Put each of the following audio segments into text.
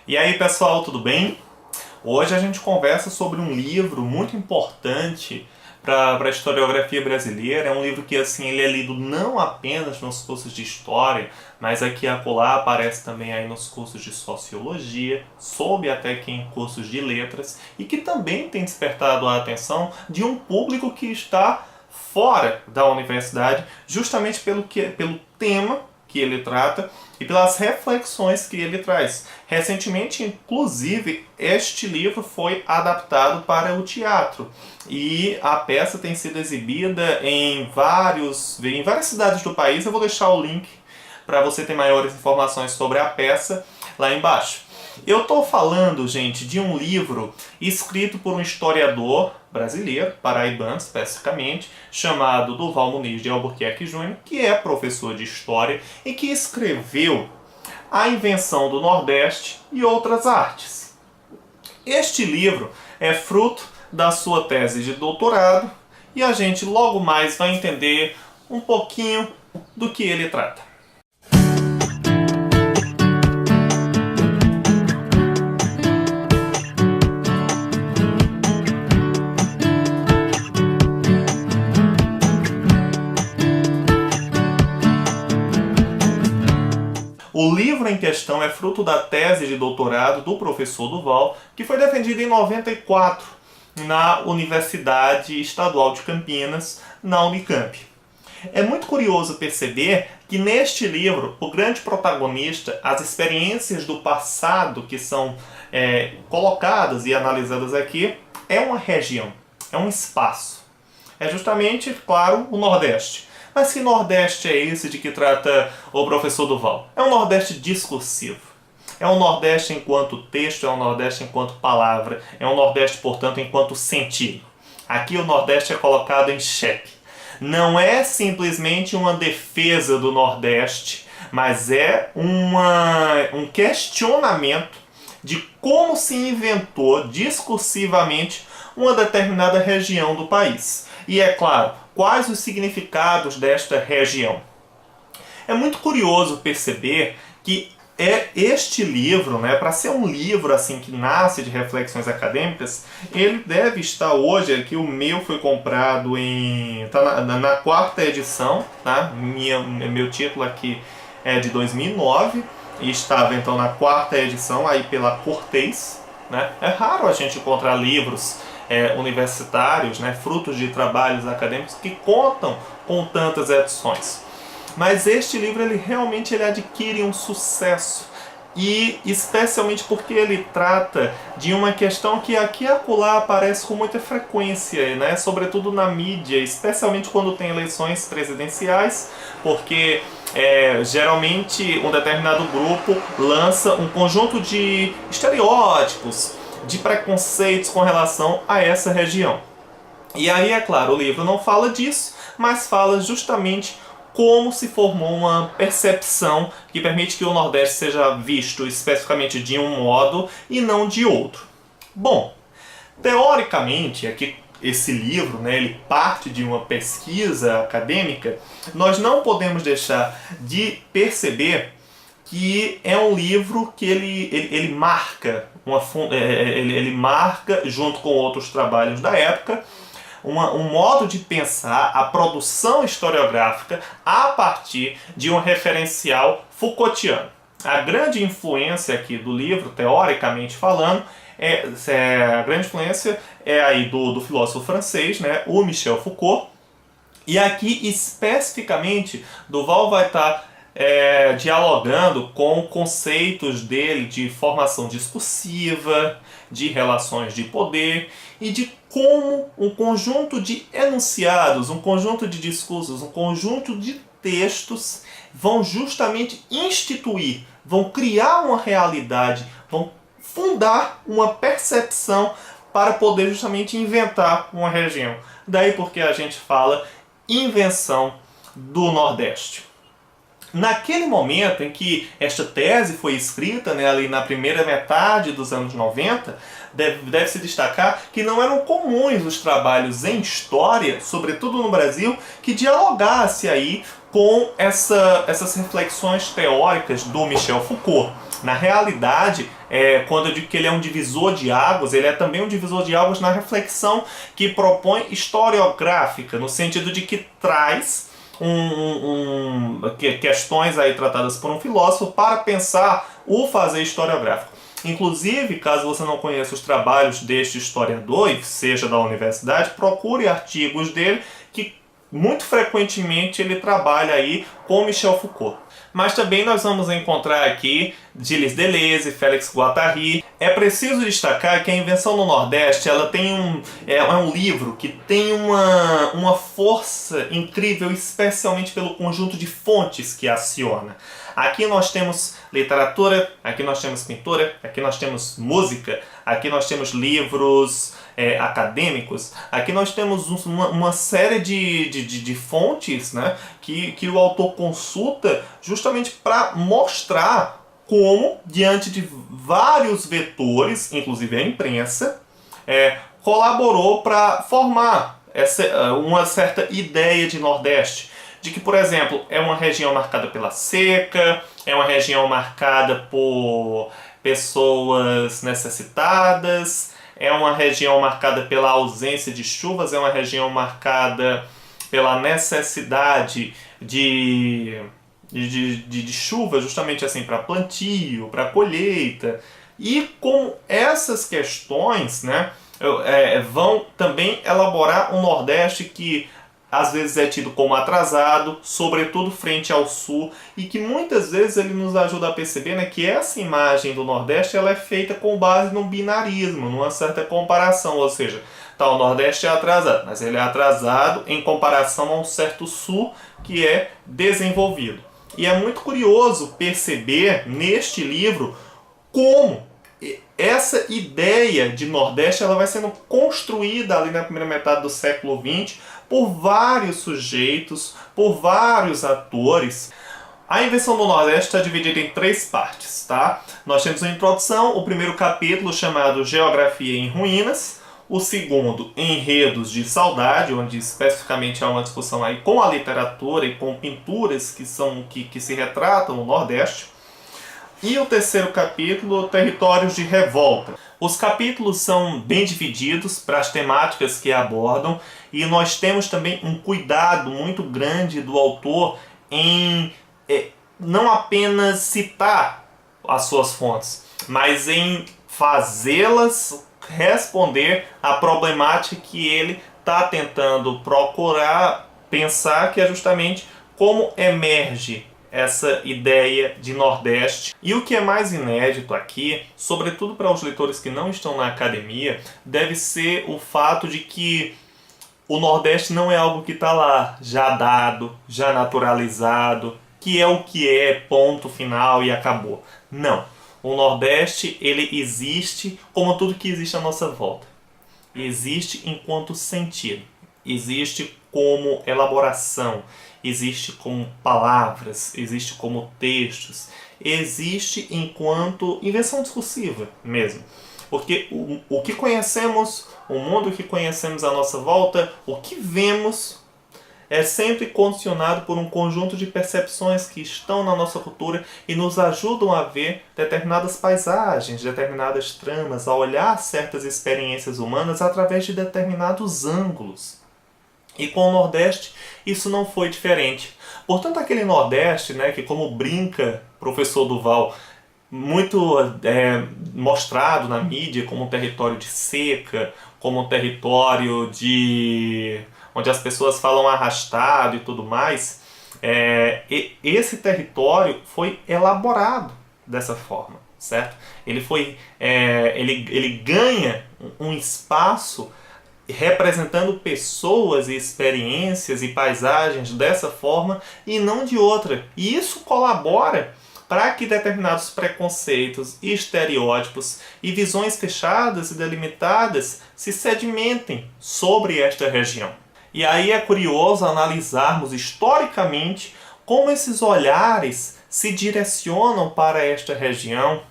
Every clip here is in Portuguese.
E aí pessoal, tudo bem? Hoje a gente conversa sobre um livro muito importante para a historiografia brasileira. É um livro que assim, ele é lido não apenas nos cursos de história, mas aqui e acolá aparece também aí nos cursos de sociologia, soube até que em cursos de letras, e que também tem despertado a atenção de um público que está fora da universidade, justamente pelo tema que ele trata e pelas reflexões que ele traz. Recentemente, inclusive, este livro foi adaptado para o teatro e a peça tem sido exibida em várias cidades do país. Eu vou deixar o link para você ter maiores informações sobre a peça lá embaixo. Eu estou falando, gente, de um livro escrito por um historiador brasileiro, paraibano especificamente, chamado Durval Muniz de Albuquerque Júnior, que é professor de História e que escreveu A Invenção do Nordeste e Outras Artes. Este livro é fruto da sua tese de doutorado e a gente logo mais vai entender um pouquinho do que ele trata. O livro em questão é fruto da tese de doutorado do professor Durval, que foi defendida em 94 na Universidade Estadual de Campinas, na Unicamp. É muito curioso perceber que neste livro, o grande protagonista, as experiências do passado que são colocadas e analisadas aqui, é uma região, é um espaço. É justamente, claro, o Nordeste. Mas que Nordeste é esse de que trata o professor Durval? É um Nordeste discursivo. É um Nordeste enquanto texto, é um Nordeste enquanto palavra, é um Nordeste, portanto, enquanto sentido. Aqui o Nordeste é colocado em xeque. Não é simplesmente uma defesa do Nordeste, mas é um questionamento de como se inventou discursivamente uma determinada região do país. E é claro, quais os significados desta região? É muito curioso perceber que este livro, para ser um livro assim que nasce de reflexões acadêmicas, ele deve estar hoje, aqui o meu foi comprado tá na quarta edição, tá? Meu título aqui é de 2009 e estava então na quarta edição aí pela Cortez, né? É raro a gente encontrar livros universitários, frutos de trabalhos acadêmicos que contam com tantas edições. Mas este livro ele realmente adquire um sucesso, e especialmente porque ele trata de uma questão que aqui e acolá aparece com muita frequência, sobretudo na mídia, especialmente quando tem eleições presidenciais, porque geralmente um determinado grupo lança um conjunto de estereótipos, de preconceitos com relação a essa região. E aí, é claro, o livro não fala disso, mas fala justamente como se formou uma percepção que permite que o Nordeste seja visto especificamente de um modo e não de outro. Bom, teoricamente, aqui esse livro, ele parte de uma pesquisa acadêmica. Nós não podemos deixar de perceber que é um livro que ele marca, ele marca, junto com outros trabalhos da época, um modo de pensar a produção historiográfica a partir de um referencial Foucaultiano. A grande influência aqui do livro, teoricamente falando, a grande influência é aí do filósofo francês, o Michel Foucault. E aqui, especificamente, Durval vai estar dialogando com conceitos dele de formação discursiva, de relações de poder e de como um conjunto de enunciados, um conjunto de discursos, um conjunto de textos vão justamente instituir, vão criar uma realidade, vão fundar uma percepção para poder justamente inventar uma região. Daí porque a gente fala invenção do Nordeste. Naquele momento em que esta tese foi escrita, ali na primeira metade dos anos 90, deve-se destacar que não eram comuns os trabalhos em história, sobretudo no Brasil, que dialogasse aí com essas reflexões teóricas do Michel Foucault. Na realidade, quando eu digo que ele é um divisor de águas, ele é também um divisor de águas na reflexão que propõe historiográfica, no sentido de que traz questões aí tratadas por um filósofo para pensar o fazer historiográfico. Inclusive, caso você não conheça os trabalhos deste historiador, e seja da universidade, procure artigos dele, que muito frequentemente ele trabalha aí com Michel Foucault. Mas também nós vamos encontrar aqui Gilles Deleuze, Félix Guattari. É preciso destacar que a Invenção no Nordeste ela tem um livro que tem uma força incrível, especialmente pelo conjunto de fontes que aciona. Aqui nós temos literatura, aqui nós temos pintura, aqui nós temos música, aqui nós temos livros acadêmicos, aqui nós temos uma série de fontes, né, que o autor consulta justamente para mostrar como, diante de vários vetores, inclusive a imprensa, colaborou para formar uma certa ideia de Nordeste. De que, por exemplo, é uma região marcada pela seca, é uma região marcada por pessoas necessitadas, é uma região marcada pela ausência de chuvas, é uma região marcada pela necessidade de chuva, justamente assim, para plantio, para colheita. E com essas questões, né, vão também elaborar um Nordeste que às vezes é tido como atrasado, sobretudo frente ao Sul, e que muitas vezes ele nos ajuda a perceber, né, que essa imagem do Nordeste ela é feita com base no binarismo, numa certa comparação, ou seja, o Nordeste é atrasado, mas ele é atrasado em comparação a um certo Sul que é desenvolvido. E é muito curioso perceber neste livro como essa ideia de Nordeste ela vai sendo construída ali na primeira metade do século XX por vários sujeitos, por vários atores. A Invenção do Nordeste está dividida em 3 partes, tá? Nós temos a introdução, o primeiro capítulo chamado Geografia em Ruínas, o segundo, Enredos de Saudade, onde especificamente há uma discussão aí com a literatura e com pinturas que se retratam no Nordeste. E o terceiro capítulo, Territórios de Revolta. Os capítulos são bem divididos para as temáticas que abordam e nós temos também um cuidado muito grande do autor em não apenas citar as suas fontes, mas em fazê-las responder à problemática que ele está tentando procurar pensar, que é justamente como emerge essa ideia de Nordeste. E o que é mais inédito aqui, sobretudo para os leitores que não estão na academia, deve ser o fato de que o Nordeste não é algo que está lá, já dado, já naturalizado, que é, ponto final e acabou. Não. O Nordeste, ele existe como tudo que existe à nossa volta. Existe enquanto sentido. Existe como elaboração. Existe como palavras, existe como textos, existe enquanto invenção discursiva mesmo. Porque o que conhecemos, o mundo que conhecemos à nossa volta, o que vemos é sempre condicionado por um conjunto de percepções que estão na nossa cultura e nos ajudam a ver determinadas paisagens, determinadas tramas, a olhar certas experiências humanas através de determinados ângulos. E com o Nordeste isso não foi diferente. Portanto, aquele Nordeste, né, que como brinca o professor Duval, muito mostrado na mídia como um território de seca, como um território onde as pessoas falam arrastado e tudo mais, esse território foi elaborado dessa forma, certo? Ele ganha um espaço representando pessoas e experiências e paisagens dessa forma e não de outra. E isso colabora para que determinados preconceitos, estereótipos e visões fechadas e delimitadas se sedimentem sobre esta região. E aí é curioso analisarmos historicamente como esses olhares se direcionam para esta região,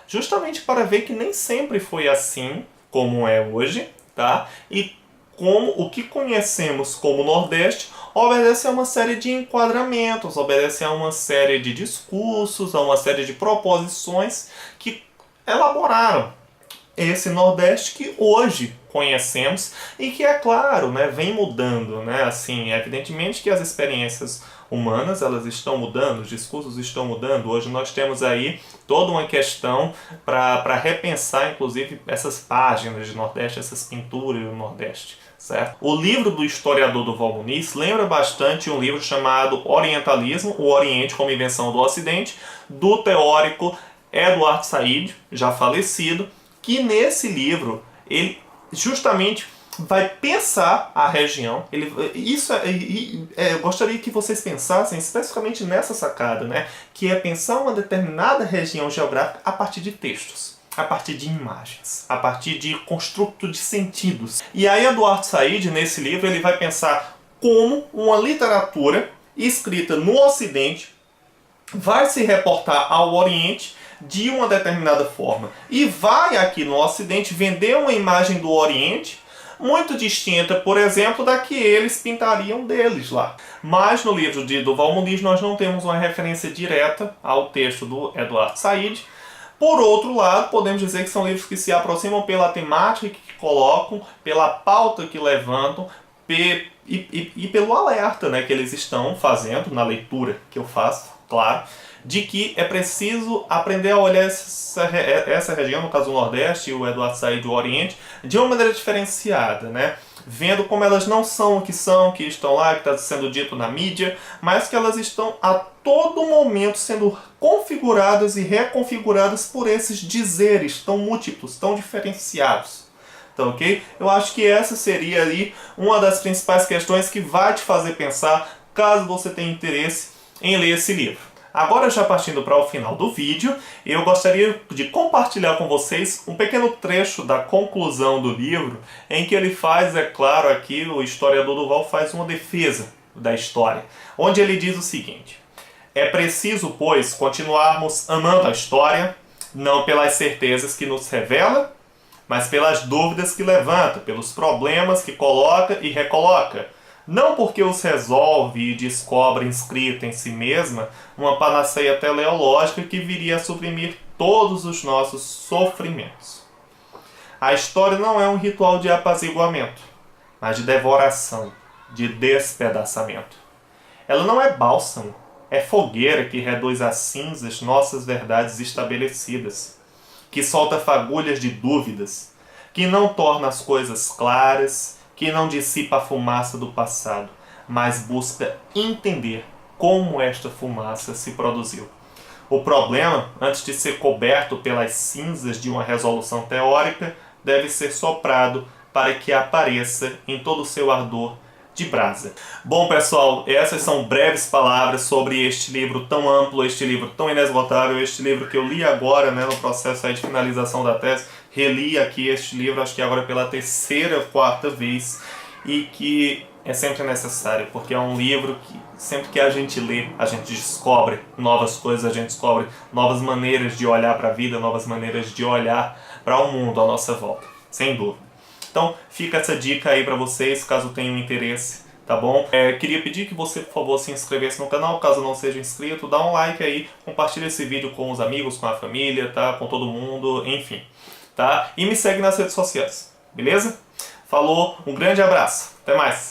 justamente para ver que nem sempre foi assim como é hoje, tá? E como o que conhecemos como Nordeste obedece a uma série de enquadramentos, obedece a uma série de discursos, a uma série de proposições que elaboraram esse Nordeste que hoje conhecemos e que, é claro, né, vem mudando, né? Assim, evidentemente que as experiências humanas elas estão mudando, os discursos estão mudando. Hoje nós temos aí toda uma questão para repensar, inclusive, essas páginas de Nordeste, essas pinturas do Nordeste. Certo? O livro do historiador Durval Muniz lembra bastante um livro chamado Orientalismo, o Oriente como Invenção do Ocidente, do teórico Eduard Said, já falecido, que nesse livro ele justamente vai pensar a região. Eu gostaria que vocês pensassem especificamente nessa sacada, né? Que é pensar uma determinada região geográfica a partir de textos, a partir de imagens, a partir de construto de sentidos. E aí Eduard Said, nesse livro, ele vai pensar como uma literatura escrita no Ocidente vai se reportar ao Oriente de uma determinada forma. E vai aqui no Ocidente vender uma imagem do Oriente muito distinta, por exemplo, da que eles pintariam deles lá. Mas no livro de Durval Muniz nós não temos uma referência direta ao texto do Eduard Said. Por outro lado, podemos dizer que são livros que se aproximam pela temática que colocam, pela pauta que levantam e pelo alerta, né, que eles estão fazendo na leitura que eu faço, claro, de que é preciso aprender a olhar essa região, no caso o Nordeste e o Eduard Said do Oriente, de uma maneira diferenciada, né? Vendo como elas não são o que são, que estão lá, que está sendo dito na mídia, mas que elas estão a todo momento sendo configuradas e reconfiguradas por esses dizeres tão múltiplos, tão diferenciados. Então, ok? Eu acho que essa seria ali uma das principais questões que vai te fazer pensar, caso você tenha interesse em ler esse livro. Agora, já partindo para o final do vídeo, eu gostaria de compartilhar com vocês um pequeno trecho da conclusão do livro, em que ele faz, é claro, aqui o historiador Durval faz uma defesa da história, onde ele diz o seguinte: é preciso, pois, continuarmos amando a história, não pelas certezas que nos revela, mas pelas dúvidas que levanta, pelos problemas que coloca e recoloca, não porque os resolve e descobre inscrita em si mesma uma panaceia teleológica que viria a suprimir todos os nossos sofrimentos. A história não é um ritual de apaziguamento, mas de devoração, de despedaçamento. Ela não é bálsamo, é fogueira que reduz a cinzas nossas verdades estabelecidas, que solta fagulhas de dúvidas, que não torna as coisas claras, que não dissipa a fumaça do passado, mas busca entender como esta fumaça se produziu. O problema, antes de ser coberto pelas cinzas de uma resolução teórica, deve ser soprado para que apareça em todo o seu ardor de brasa. Bom, pessoal, essas são breves palavras sobre este livro tão amplo, este livro tão inesgotável, este livro que eu li agora, né, no processo aí de finalização da tese. Reli aqui este livro, acho que agora pela terceira, quarta vez, e que é sempre necessário, porque é um livro que sempre que a gente lê, a gente descobre novas coisas, a gente descobre novas maneiras de olhar para a vida, novas maneiras de olhar para o mundo à nossa volta, sem dúvida. Então fica essa dica aí para vocês, caso tenham interesse, tá bom? Queria pedir que você, por favor, se inscrevesse no canal, caso não seja inscrito, dá um like aí, compartilha esse vídeo com os amigos, com a família, tá? Com todo mundo, enfim, tá? E me segue nas redes sociais, beleza? Falou, um grande abraço, até mais!